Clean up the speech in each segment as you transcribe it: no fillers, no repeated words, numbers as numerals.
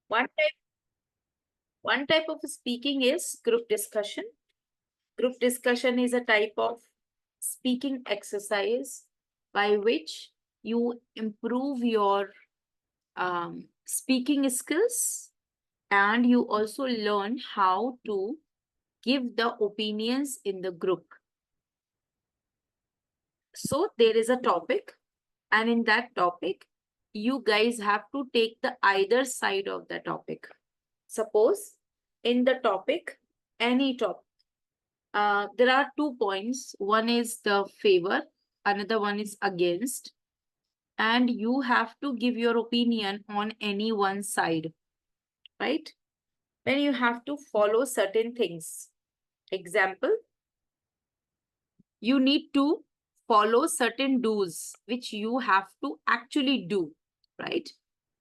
One type of speaking is group discussion. Group discussion is a type of speaking exercise by which you improve your speaking skills, and you also learn how to give the opinions in the group. So there is a topic, and in that topic, you guys have to take the either side of the topic. Suppose in the topic, any topic, there are 2 points. One is the favor, another one is against, and you have to give your opinion on any one side, right? Then you have to follow certain things. Example, you need to follow certain do's, which you have to actually do, right?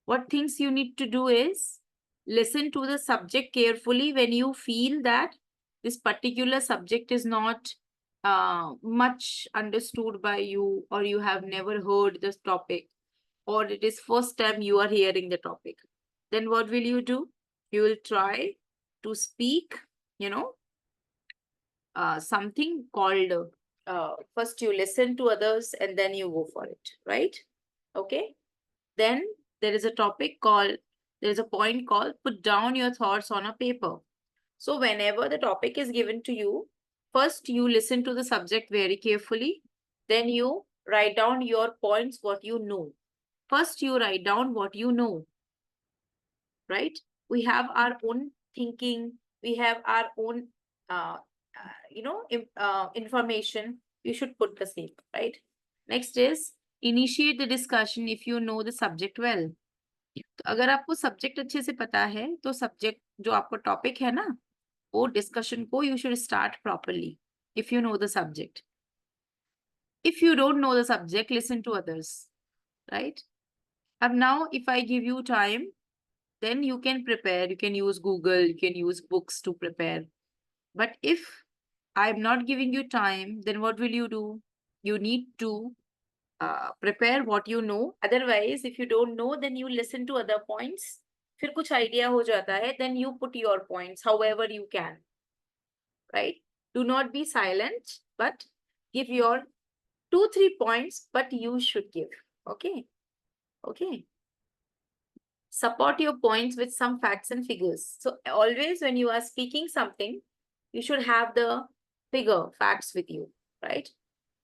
What things you need to do is listen to the subject carefully when you feel that this particular subject is not much understood by you, or you have never heard this topic, or it is first time you are hearing the topic. Then what will you do? You will try to speak, something called first you listen to others and then you go for it, right? Okay. Then there is a point called put down your thoughts on a paper. So whenever the topic is given to you, first you listen to the subject very carefully, then you write down your points, what you know. First you write down what you know, right? We have our own thinking, we have our own information. You should put the same, right? Next is initiate the discussion if you know the subject well. तो अगर आपको subject अच्छे से पता है तो subject जो आपका टॉपिक है ना, वो डिस्कशन को you should start properly if you know the subject. If you don't know the subject, listen to others, right? अब now if I give you time, then you can prepare. You can use Google, you can use books to prepare. But if I'm not giving you time, then what will you do? You need to prepare what you know. Otherwise, if you don't know, then you listen to other points. फिर कुछ idea हो जाता है, then you put your points however you can, right? Do not be silent, but give your 2-3 points, but you should give. Okay. Okay. Support your points with some facts and figures. So always when you are speaking something, you should have the facts with you, right?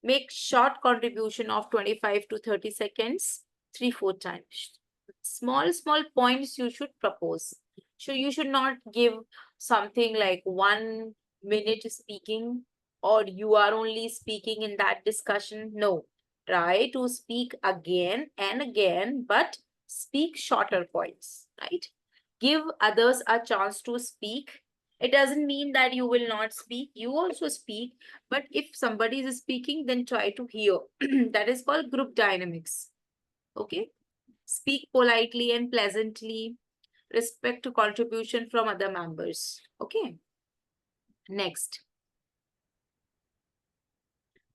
Make short contribution of 25 to 30 seconds, 3-4 times. Small points you should propose. So you should not give something like 1 minute speaking, or you are only speaking in that discussion. No, try to speak again and again, but speak shorter points, right? Give others a chance to speak. It doesn't mean that you will not speak. You also speak. But if somebody is speaking, then try to hear. That is called group dynamics. Okay. Speak politely and pleasantly. Respect contribution from other members. Okay. Next.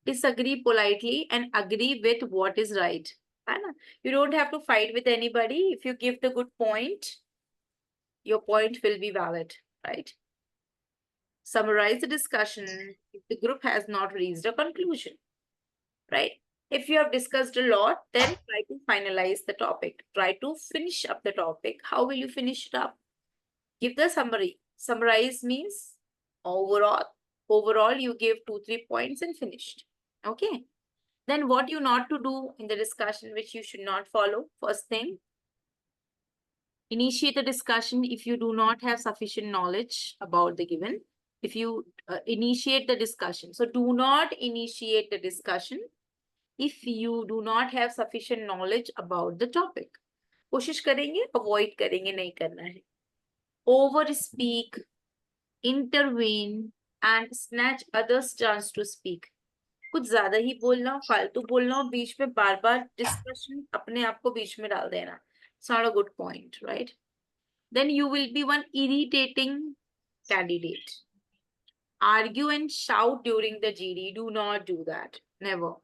Disagree politely and agree with what is right. You don't have to fight with anybody. If you give the good point, your point will be valid, right? Summarize the discussion if the group has not reached a conclusion, right? If you have discussed a lot, then try to finalize the topic. Try to finish up the topic. How will you finish it up? Give the summary. Summarize means overall you give 2-3 points and finished. Okay. Then what you not to do in the discussion, which you should not follow. First thing, initiate the discussion if you do not have sufficient knowledge about the given. If you initiate the discussion. So do not initiate the discussion if you do not have sufficient knowledge about the topic. कोशिश करेंगे, avoid करेंगे, नहीं करना है. Over speak, intervene and snatch others' chance to speak. कुछ ज्यादा ही बोलना, फालतू बोलना, बीच में बार-बार डिस्कशन अपने आप को बीच में डाल देना. It's not a good point, right? Then you will be one irritating candidate. Argue and shout during the GD. Do not do that. Never.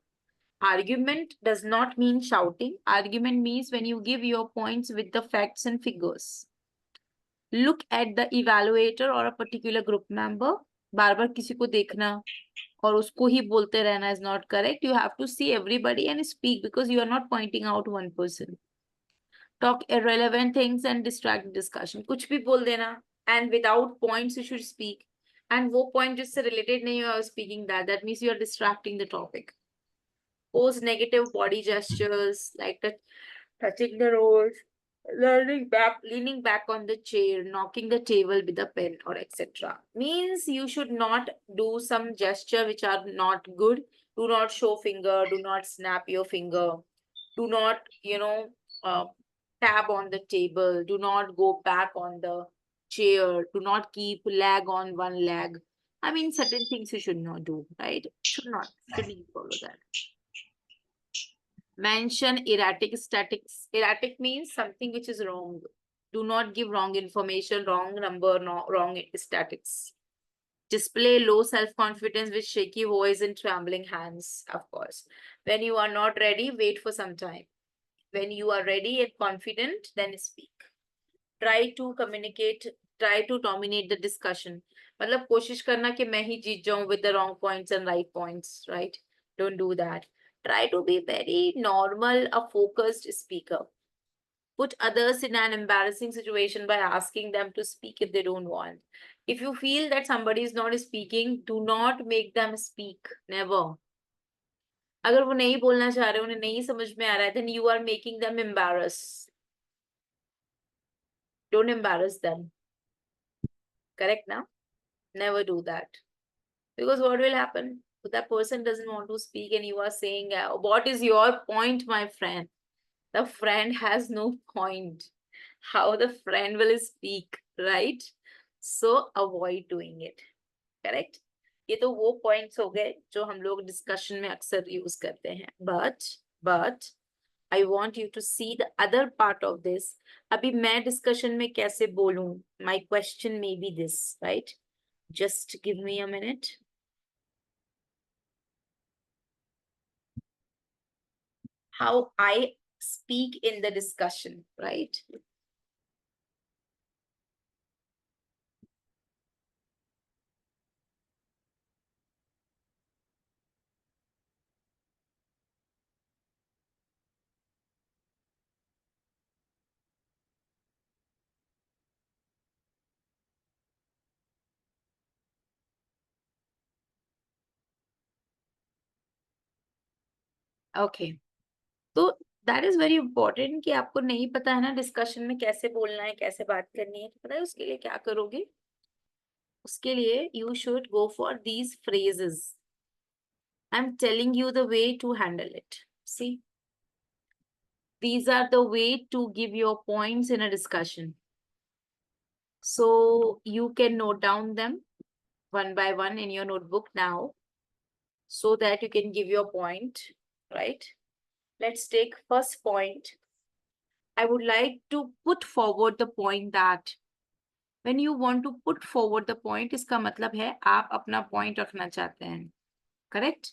Argument does not mean shouting. Argument means when you give your points with the facts and figures. Look at the evaluator or a particular group member. बार बार किसी को देखना और उसको ही बोलते रहना is not correct. You have to see everybody and speak because you are not pointing out one person. Talk irrelevant things and distract discussion. कुछ भी बोल देना and without points you should speak. And वो point जिससे related नहीं हो speaking that. That means you are distracting the topic. Pose negative body gestures like touching the nose, leaning back on the chair, knocking the table with a pen, or etc. Means you should not do some gesture which are not good. Do not show finger. Do not snap your finger. Do not, tap on the table. Do not go back on the chair. Do not keep leg on one leg. I mean, certain things you should not do, right? Shouldn't follow that. Mention erratic statics. Erratic means something which is wrong. Do not give wrong information, wrong number, no, wrong statics. Display low self-confidence with shaky voice and trembling hands, of course. When you are not ready, wait for some time. When you are ready and confident, then speak. Try to communicate, try to dominate the discussion. मतलब कोशिश करना कि मैं ही जीत जाऊं with the wrong points and right points, right? Don't do that. Try to be very normal, a focused speaker. Put others in an embarrassing situation by asking them to speak if they don't want. If you feel that somebody is not speaking, do not make them speak. Never. अगर वो नहीं बोलना चाह रहे, उन्हें नहीं समझ में आ रहा है, then you are making them embarrass. Don't embarrass them. Correct now? Never do that. Because what will happen? If that person doesn't want to speak and you are saying, what is your point, my friend? The friend has no point. How the friend will speak, right? So avoid doing it. Correct? ये तो वो points हो गए जो हम लोग discussion में अक्सर use करते हैं. But I want you to see the other part of this. अभी मैं discussion में कैसे बोलूं? My question may be this, right? Just give me a minute. How I speak in the discussion, right? Okay. तो that is very important कि आपको नहीं पता है ना डिस्कशन में कैसे बोलना है, कैसे बात करनी है, तो पता है उसके लिए क्या करोगे? उसके लिए you should go for these phrases. I am telling you the way to handle it. See, these are the way to give your points in a discussion. So you can note down them one by one in your notebook now so that you can give your point, right? Let's take first point. I would like to put forward the point that when you want to put forward the point, इसका मतलब है आप अपना point रखना चाहते हैं. Correct?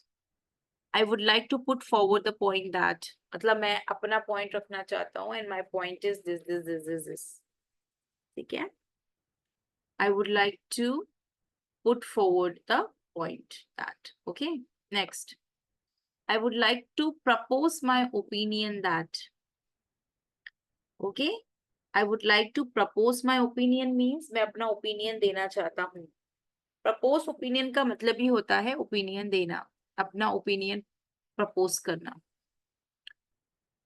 I would like to put forward the point that मतलब मैं अपना point रखना चाहता हूँ and my point is this. ठीक है? I would like to put forward the point that. Okay? Next. I would like to propose my opinion that. Okay? I would like to propose my opinion means मैं अपना opinion देना चाहता हूँ. Propose opinion का मतलब ही होता है opinion देना, अपना opinion propose करना.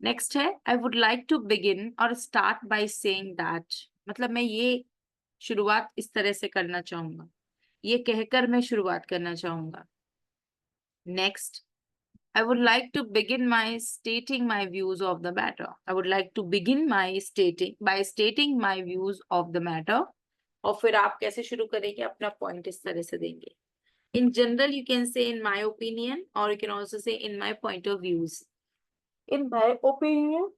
Next है I would like to begin or start by saying that. मतलब मैं ये शुरुआत इस तरह से करना चाहूंगा, ये कहकर मैं शुरुआत करना चाहूंगा. Next, I would like to begin my stating my views of the matter. I would like to begin my stating my views of the matter. और फिर आप कैसे शुरू करेंगे? अपना point इस तरह से देंगे. In general, you can say in my opinion, or you can also say in my point of views. In my opinion,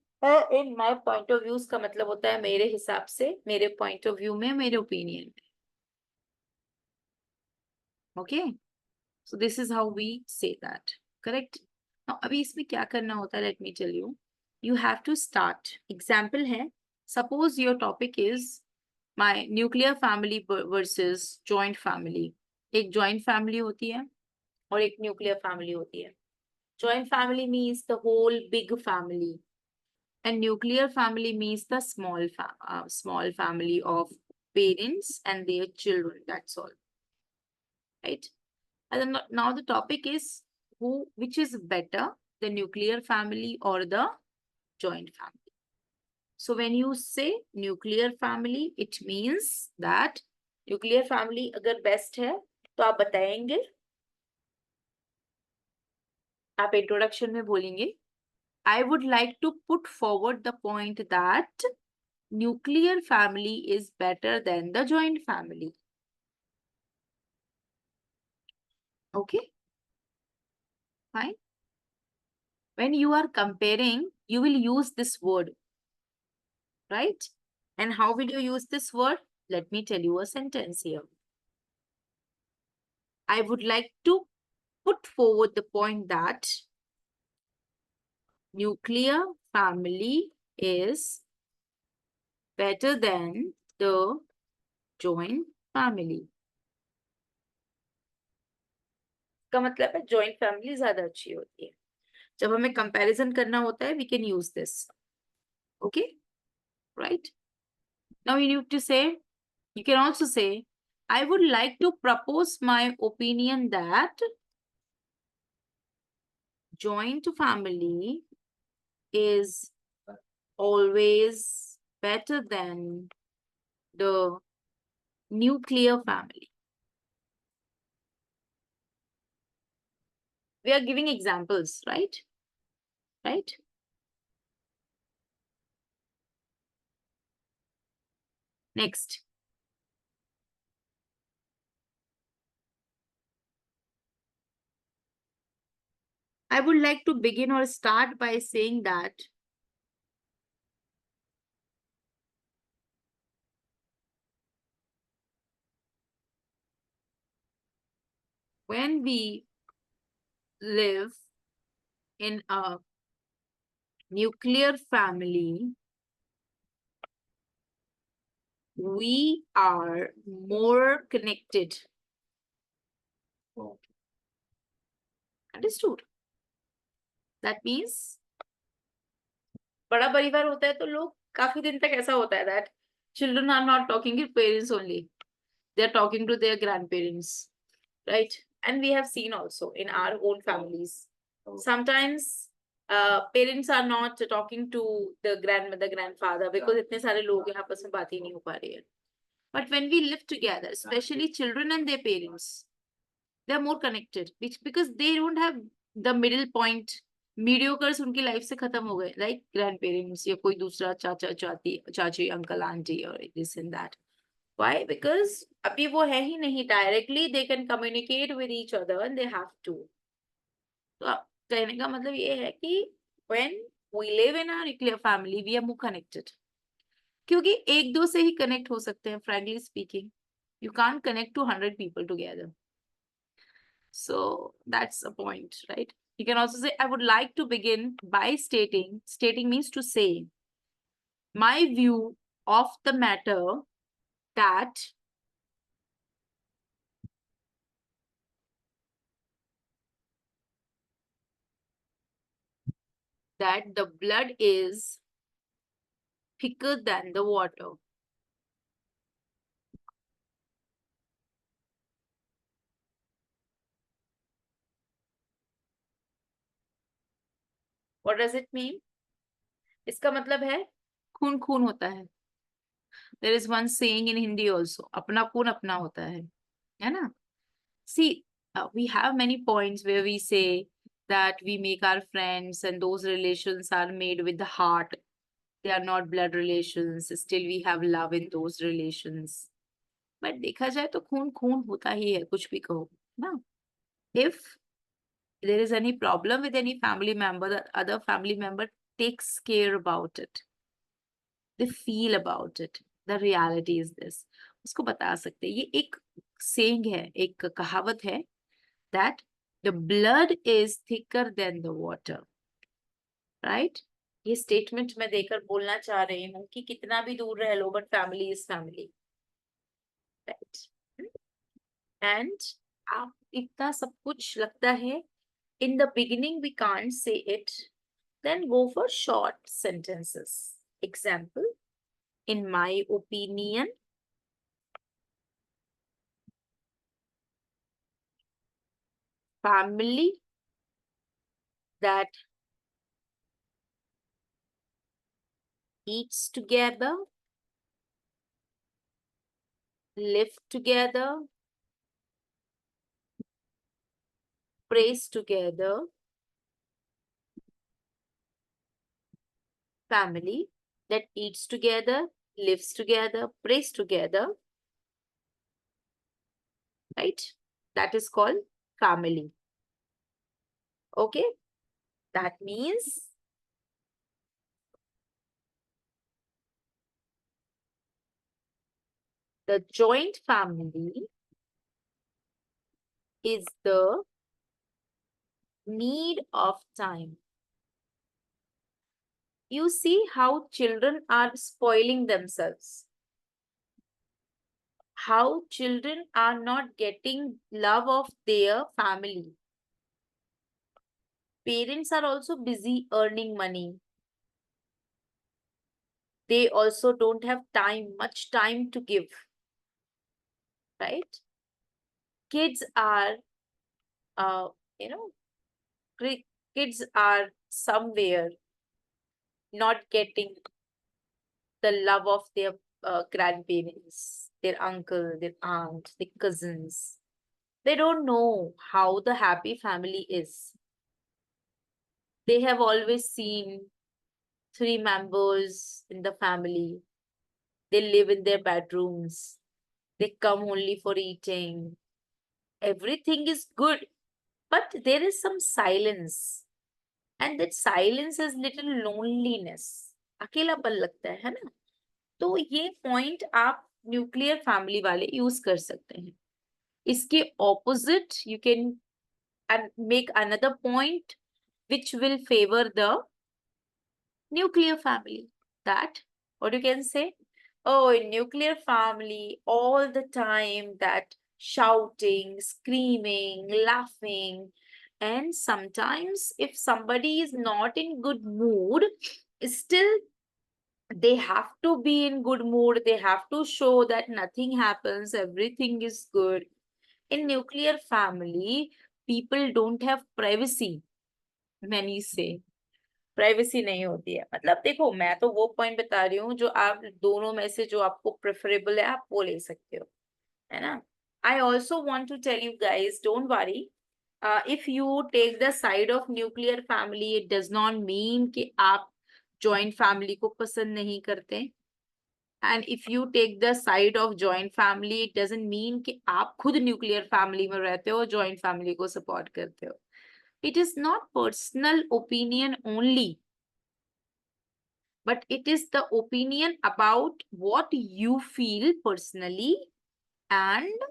in my point of views का मतलब होता है मेरे हिसाब से, मेरे point of view में, मेरे opinion में. Okay? So this is how we say that. Correct? Now, अभी इसमें क्या करना होता है? Let me tell you. You have to start. Example है, suppose your topic is my nuclear family versus joint family. एक जॉइंट फैमिली होती है और एक न्यूक्लियर फैमिली होती है। Joint family means the whole big family and nuclear family means the small family of parents and their children. That's all, right? And then now the topic is which is better, the nuclear family or the joint family. So when you say nuclear family, it means that nuclear family अगर best है तो आप बताएंगे, आप introduction में बोलेंगे I would like to put forward the point that nuclear family is better than the joint family. Okay, fine. When you are comparing, you will use this word, right? And how will you use this word? Let me tell you a sentence here. I would like to put forward the point that nuclear family is better than the joint family. का मतलब है joint family ज्यादा अच्छी होती है। जब हमें comparison करना होता है, we can use this. Okay, right? Now you need to say, you can also say, I would like to propose my opinion that joint family is always better than the nuclear family. We are giving examples, right? Right? Next. I would like to begin or start by saying that when we live in a nuclear family, we are more connected. Understood? That means बड़ा परिवार होता है तो लोग काफी दिन तक ऐसा होता है that children are not talking to parents only, they are talking to their grandparents, right? And we have seen also in our own families sometimes parents are not talking to the grandmother grandfather because इतने सारे लोग हैं आपस में बात ही नहीं हो पा रही है. But when we live together, especially children and their parents, they are more connected because they don't have the middle point. Mediocres उनकी लाइफ से खत्म हो गए, लाइक ग्रैंड पेरेंट्स या कोई दूसरा चाचा चाची अंकल आंटी और this and that. Why? Because अभी वो है ही नहीं, directly they can communicate with each other and they have to. तो कहने का मतलब ये है कि when we live in a nuclear family we are more connected, क्योंकि एक दो से ही कनेक्ट हो सकते हैं. Frankly speaking, you can't connect to 100 people together. So that's a point, right? You can also say, I would like to begin by stating means to say my view of the matter that the blood is thicker than the water. What does it mean? इसका मतलब है खून खून होता है. There is one saying in Hindi also, अपना खून अपना होता है ना? See, we have many points where we say that we make our friends and those relations are made with the heart. They are not blood relations. Still we have love in those relations. But देखा जाए तो खून खून होता ही है, कुछ भी कहो ना. If there is any problem with any family member, the other family member takes care about it. They feel about it. The reality is this. उसको बता सकते हैं. ये एक saying है, एक कहावत है that the blood is thicker than the water. Right? ये statement मैं देकर बोलना चाह रही हूँ कि कितना भी दूर रह लो but family is family. right? And आप इतना सब कुछ लगता है, in the beginning we can't say it, then go for short sentences. Example, in my opinion, family that eats together, live together, prays together, family that eats together, lives together, prays together, right? That is called family. Okay? That means the joint family is the need of time. You see how children are spoiling themselves. How children are not getting love of their family. Parents are also busy earning money. They also don't have much time to give, right? Kids are, uh, you know, kids are somewhere not getting the love of their grandparents, their uncle, their aunt, their cousins. They don't know how the happy family is. They have always seen three members in the family. They live in their bedrooms. They come only for eating. Everything is good, but there is some silence. And that silence is little loneliness. अकेलापन लगता है ना? तो ये point आप nuclear family वाले use कर सकते हैं. इसके opposite you can make another point which will favor the nuclear family. That, what you can say? Oh, in nuclear family, all the time that shouting, screaming, laughing, and sometimes if somebody is not in good mood, still they have to be in good mood. They have to show that nothing happens, everything is good. In nuclear family, people don't have privacy. Many say privacy नहीं होती है. मतलब देखो, मैं तो वो point बता रही हूँ जो आप दोनों में से जो आपको प्रेफरेबल है आप वो ले सकते हो, है ना. I also want to tell you guys, don't worry, if you take the side of nuclear family, it does not mean कि आप जॉइंट फैमिली को पसंद नहीं करते. And if you take the side of joint family, it doesn't mean कि आप खुद nuclear family में रहते हो, जॉइंट फैमिली को सपोर्ट करते हो. It is not personal opinion only, but it is the opinion about what you feel personally and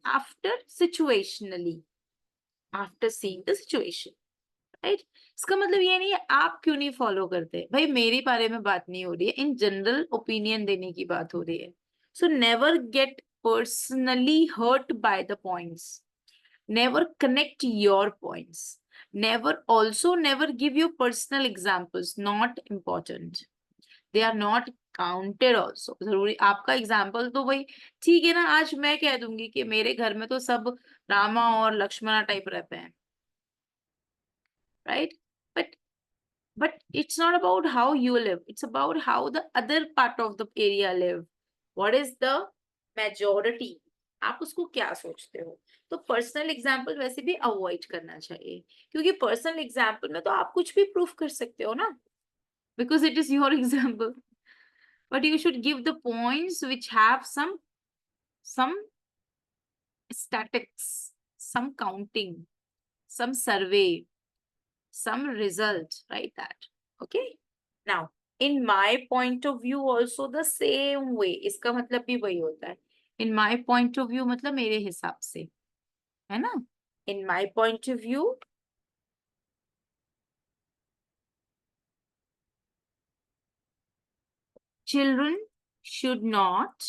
after situationally, after seeing the situation, right? इसका मतलब ये नहीं है आप क्यों नहीं फॉलो करते. भाई मेरे बारे में बात नहीं हो रही है, इन जनरल ओपिनियन देने की बात हो रही है. So never get personally hurt by the points. Never connect your points. Never give you personal examples. Not important. They are not counted also. जरूरी आपका एग्जाम्पल तो भाई ठीक है ना. आज मैं कह दूंगी कि मेरे घर में तो सब रामा और लक्ष्मणा टाइप रहते हैं, right? But it's not about how you live, it's about how the other part of the area live. What is the majority? आप उसको क्या सोचते हो? तो पर्सनल एग्जाम्पल वैसे भी अवॉइड करना चाहिए, क्योंकि पर्सनल एग्जाम्पल में तो आप कुछ भी प्रूफ कर सकते हो ना, because it is your example. But you should give the points which have some statics, some counting, some survey, some result, right? That. Okay. Now, in my point of view also the same way. इसका मतलब भी वही होता है. In my point of view मतलब मेरे हिसाब से, है ना? In my point of view, children should not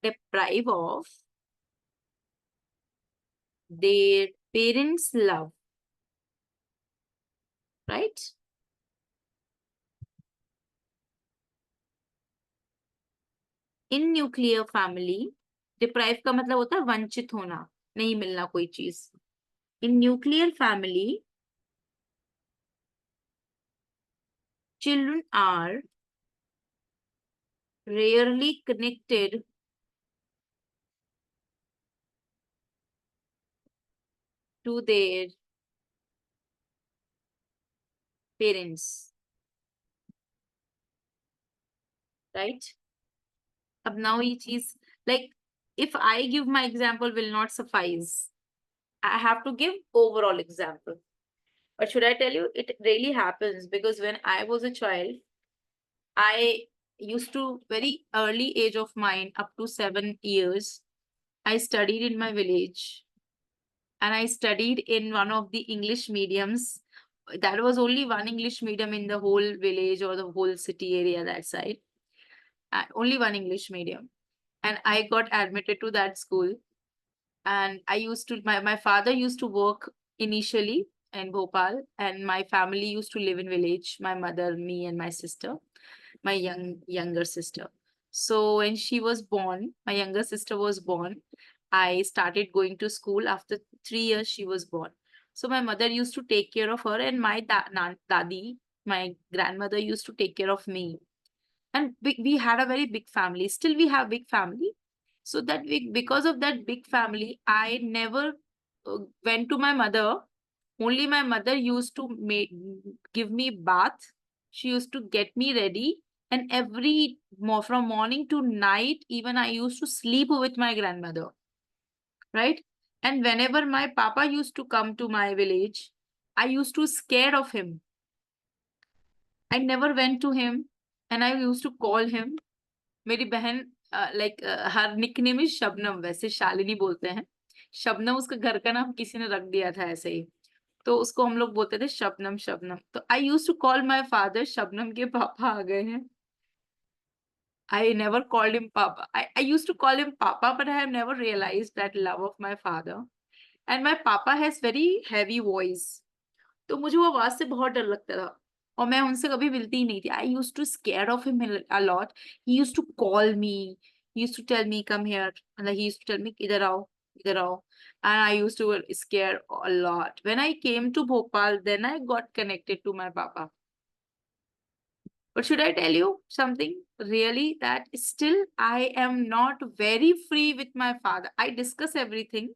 deprive of their parents' love, right? In nuclear family, deprive का मतलब होता है वंचित होना, नहीं मिलना कोई चीज. In nuclear family, children are rarely connected to their parents, right? अब now ये चीज, like, if I give my example will not suffice. I have to give overall example. But should I tell you, it really happens because when I was a child, I used to, very early age of mine, up to 7 years, I studied in my village, and I studied in one of the English mediums. That was only one English medium in the whole village or the whole city area, that side. Only one English medium. And I got admitted to that school. And I used to, my father used to work initially in Bhopal, and my family used to live in village. My mother, me, and my sister, my younger sister. So when she was born, my younger sister was born, I started going to school. After 3 years, she was born. So my mother used to take care of her, and my dadi, my grandmother, used to take care of me. And we had a very big family. Still, we have big family. So that because of that big family, I never went to my mother. Only my mother used to give me bath. She used to get me ready, and from morning to night, even I used to sleep with my grandmother, right? And whenever my papa used to come to my village, I used to scared of him. I never went to him, and I used to call him. मेरी बहन, like, हर nickname में शबनम, वैसे शालिनी बोलते हैं. शबनम उसका घर का नाम किसी ने रख दिया था ऐसे ही, तो उसको हम लोग बोलते थे शबनम शबनम. तो I use to call my father Shabnam के पापा आ गए हैं. I never called him Papa. I used to call him Papa, but I have never realized that love of my father. And my Papa has very heavy voice. तो मुझे वो आवाज से बहुत डर लगता था, और मैं उनसे कभी मिलती ही नहीं थी. I use to scare of him a lot. He use to call me, he use to tell me come here, मतलब he use to tell me इधर आओ, इधर आओ. And I used to scare a lot. When I came to Bhopal, then I got connected to my Papa. But should I tell you something really, that still I am not very free with my father. I discuss everything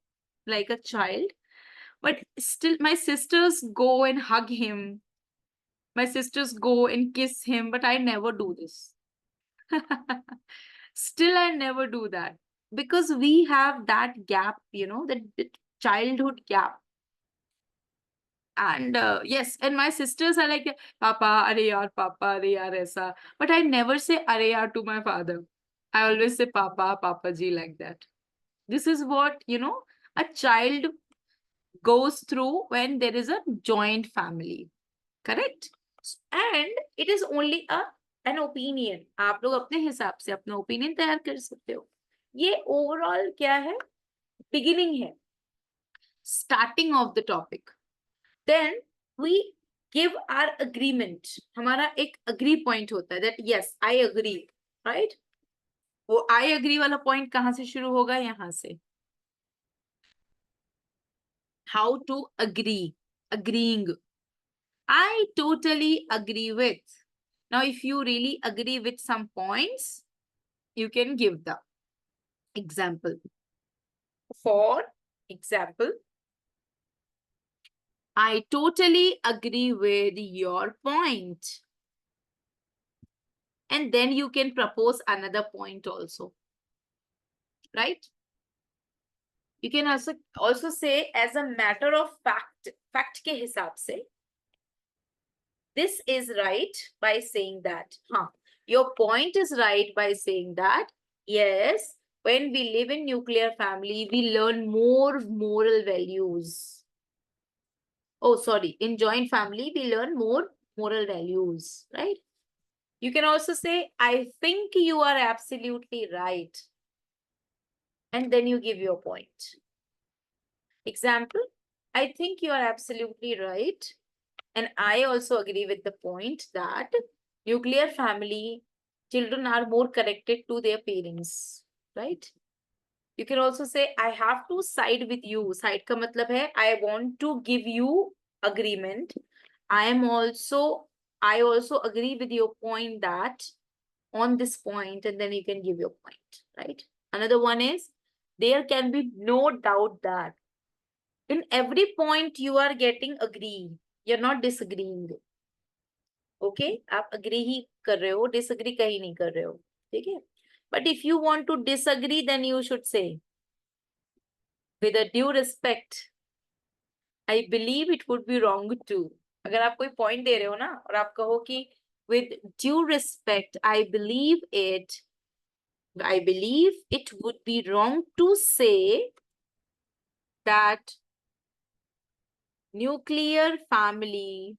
like a child, but still my sisters go and hug him. My sisters go and kiss him, but I never do this. Still, I never do that because we have that gap, that childhood gap. And yes, and my sisters are like, Papa, are yaar, Papa, are yaar, aisa. But I never say are yaar to my father. I always say Papa, Papa ji, like that. This is what, a child goes through when there is a joint family. Correct? And it is only an opinion. आप लोग अपने हिसाब से अपना opinion तैयार कर सकते हो. ये ओवरऑल क्या है? बिगिनिंग है, starting of the topic. Then we give our agreement. हमारा एक agree point होता है, that yes, I agree, right? वो I agree वाला point कहाँ से शुरू होगा? यहाँ से. How to agree? Agreeing. I totally agree with. Now, if you really agree with some points, you can give the example. For example, I totally agree with your point. And then you can propose another point also, right? You can also say, as a matter of fact ke hisab se, this is right by saying that. Your point is right by saying that, yes, when we live in nuclear family, we learn more moral values. Oh, sorry, in joint family, we learn more moral values, right? You can also say, I think you are absolutely right. and then you give your point. Example, I think you are absolutely right. And I also agree with the point that nuclear family children are more connected to their parents, right? You can also say, I have to side with you. Side ka matlab hai, I want to give you agreement. I also agree with your point that on this point, and then you can give your point, right? Another one is, there can be no doubt that in every point you are getting agree. You're not disagreeing. Okay? आप agree ही कर रहे हो, disagree कहीं नहीं कर रहे हो. ठीक है? But if you want to disagree, then you should say, with a due respect, I believe it would be wrong too. अगर आप कोई point दे रहे हो ना, और आप कहो कि with due respect, I believe it would be wrong to say that nuclear family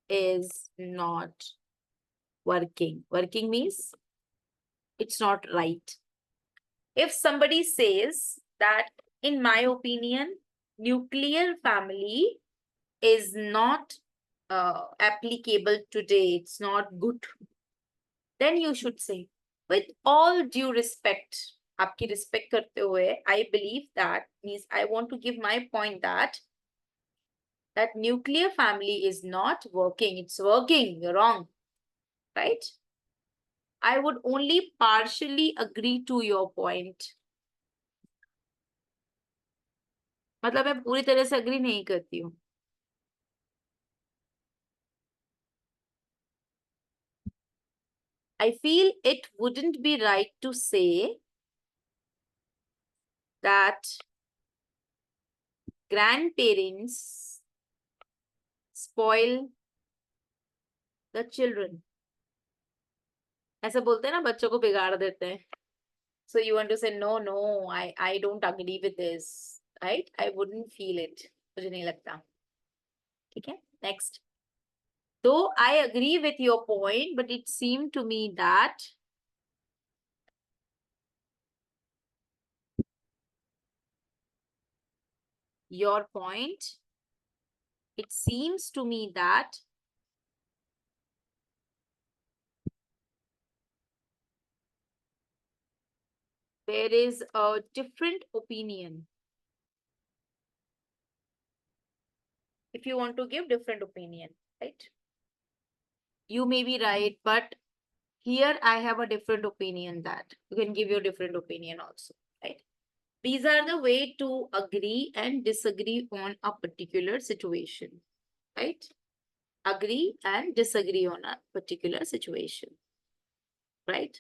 is not working. Working means it's not right. If somebody says that, in my opinion, nuclear family is not applicable today, it's not good, then you should say, with all due respect, आपकी respect करते हुए, I believe that means I want to give my point that nuclear family is not working. It's working. You're wrong, right? I would only partially agree to your point. मतलब मैं पूरी तरह से agree नहीं करती हूँ. I feel it wouldn't be right to say that grandparents spoil the children. ऐसा बोलते हैं ना, बच्चों को बिगाड़ देते हैं. So you want to say, no, I don't agree with this, right? I wouldn't feel it. मुझे नहीं लगता. ठीक है? Next. Though I agree with your point, but it seemed to me that your point, it seems to me that there is a different opinion. If you want to give different opinion, right? You may be right, but here I have a different opinion that you can give your different opinion also, right? These are the way to agree and disagree on a particular situation, right? Agree and disagree on a particular situation, right?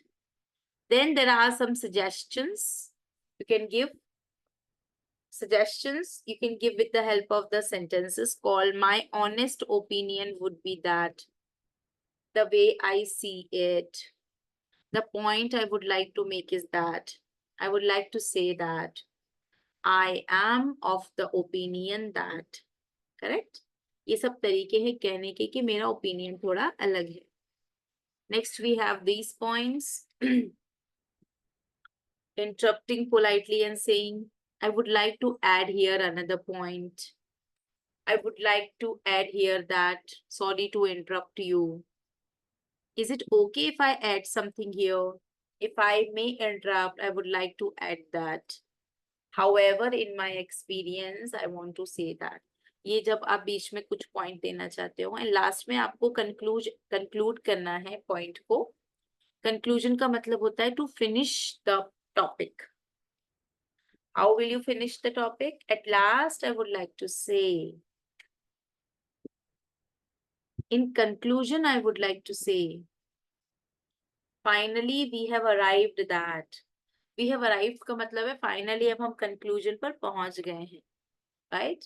Then there are some suggestions. You can give suggestions. You can give with the help of the sentences called, my honest opinion would be that, the way I see it. The point I would like to make is that, I would like to say that I am of the opinion that. Correct? ये सब तरीके हैं कहने के कि मेरा opinion थोड़ा अलग है. Next we have these points. Interrupting politely and saying, I would like to add here another point. I would like to add here that, sorry to interrupt you. Is it okay if I add something here? If I may interrupt, I would like to add that. However, in my experience, I want to say that. ये जब आप बीच में कुछ point देना चाहते हो, and last में आपको कंक्लूड करना है पॉइंट को. कंक्लूजन का मतलब होता है to finish the topic. How will you finish the topic? At last, I would like to say, in conclusion, I would like to say, finally, we have arrived that. We have arrived का मतलब है finally अब हम conclusion पर पहुंच गए हैं, right?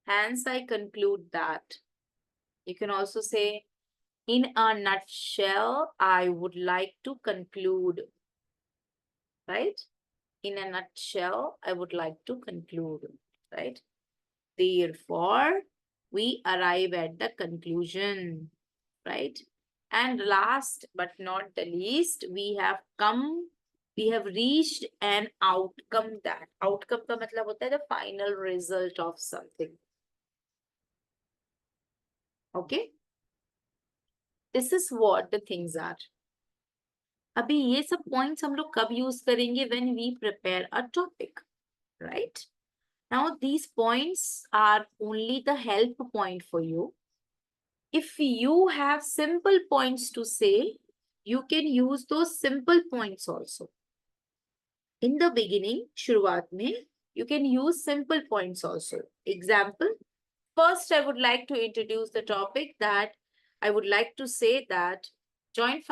Hence, I conclude that. You can also say, in a nutshell, I would like to conclude, right? In a nutshell, I would like to conclude, right? Therefore, we arrive at the conclusion, right? And last but not the least, we have come we have reached an outcome. That outcome का मतलब होता है the final result of something. Okay, this is what the things are. अभी ये सब points हम लोग कब use करेंगे? When we prepare a topic, right? Now these points are only the help point for you. If you have simple points to say, you can use those simple points also. In the beginning, शुरुआत में, you can use simple points also. Example, first I would like to introduce the topic that I would like to say that joint